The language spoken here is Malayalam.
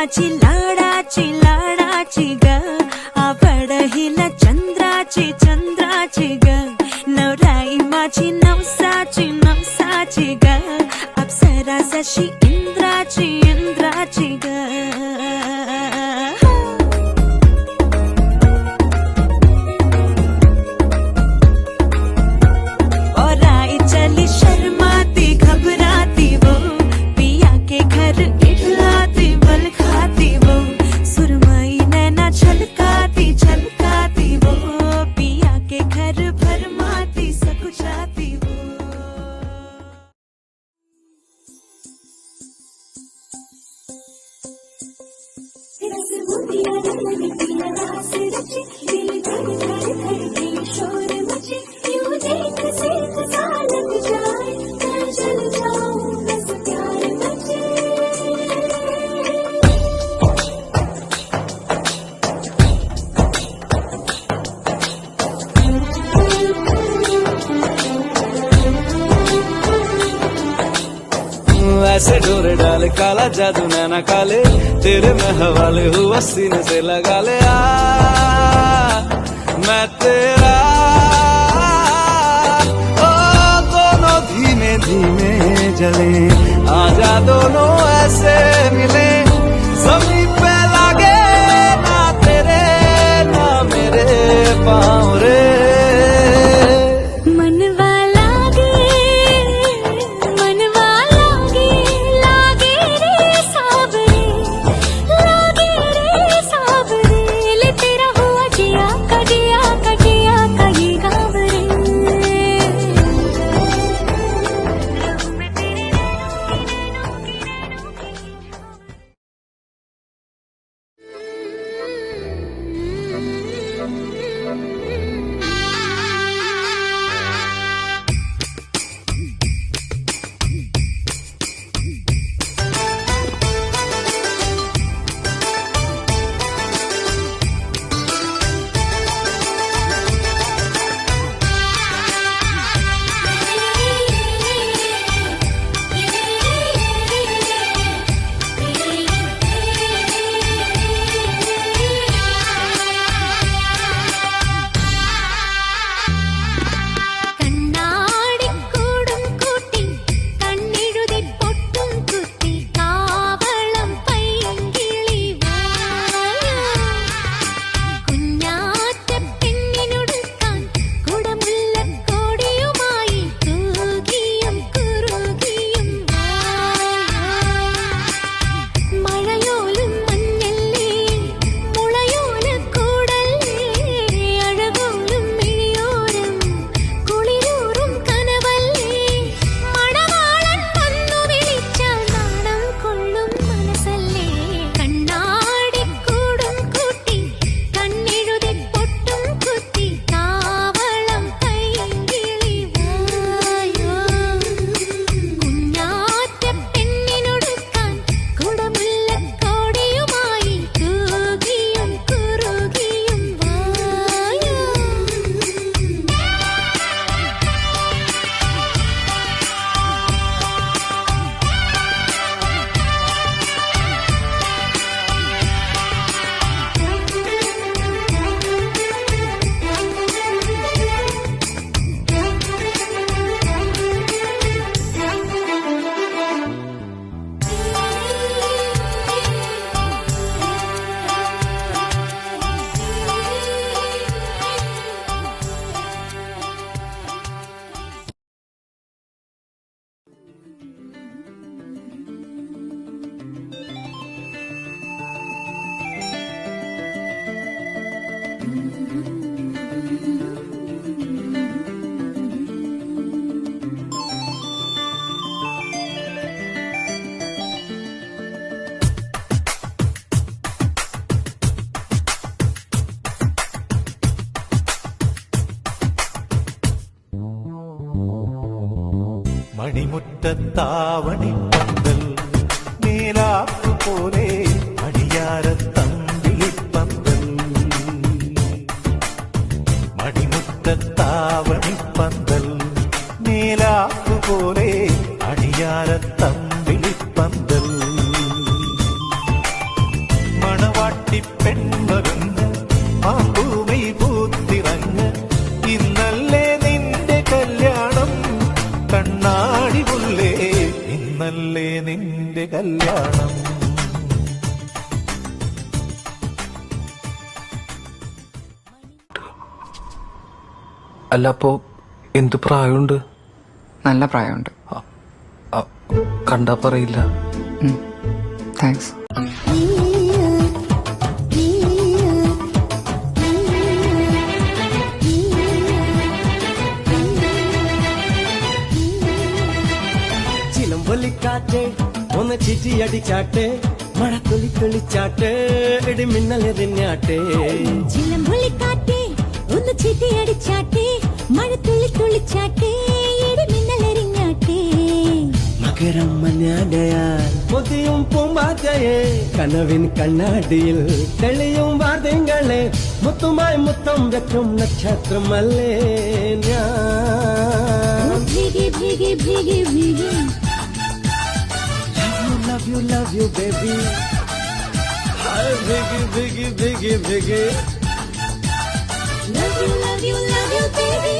माझी लाडाची लाडाची ग आवडहिला चंद्राची चंद्राची ग नवराई माझी नवसाची नवसाची ग अप्सरा जशी इंद्राची इंद्राची ग ऐसे डोरे डाले काला जादू नैना काले तेरे में हवाले हुआ सीने से लगा ले मैं तेरा ओ दोनों धीमे धीमे जले आजा दोनों ऐसे मिले जमीन पे लागे ना तेरे ना मेरे पाँव रे മണിമുറ്റത്താവണി പന്തൽ നീലാപ്പു പോലെ അടിയാരത്തമ്പിളിപ്പന്തൽ മണിമുറ്റത്താവണി പന്തൽ നീലാപ്പു പോലെ അടിയാരത്തമ്പിളിപ്പന്തൽ പെൺമരുന്ന് ആ പൂമൈ പൂത്തിറങ്ങ് ഇന്നല്ലേ നിന്റെ കല്യാണം കണ്ണാടി മുല്ലേ ഇന്നല്ലേ നിന്റെ കല്യാണം അല്ല അപ്പോ എന്ത് പ്രായമുണ്ട്? നല്ല പ്രായമുണ്ട്. കണ്ടാ പറയില്ല. താങ്ക്സ്. ചിലമ്പൊലിക്കാറ്റെ ഒന്ന് ചിറ്റിയടിച്ചാട്ടെ മഴ തുളി തുളിച്ചാട്ടെ ഇടിമിന്നലെറിഞ്ഞാട്ടെ ചിലമ്പൊലിക്കാറ്റെ ഒന്ന് ചീട്ടിയടിച്ചാട്ടെ മഴ തുള്ളി തുള്ളിച്ചാട്ടെ ഇടിമിന്നലെറിഞ്ഞാട്ടെ മകരം മഞ്ഞാടയാൽ പൊതിയും പൂമ്പാറ്റയെ കനവിൻ കണ്ണാടിയിൽ തെളിയും വാർത്തകളെ മുത്തുമായി മുത്തം വെക്കും നക്ഷത്രമല്ലേ ഞാൻ ഭീഗി ഭീഗി ഭീഗി ഭീഗി love you baby hi biggie biggie biggie biggie love you baby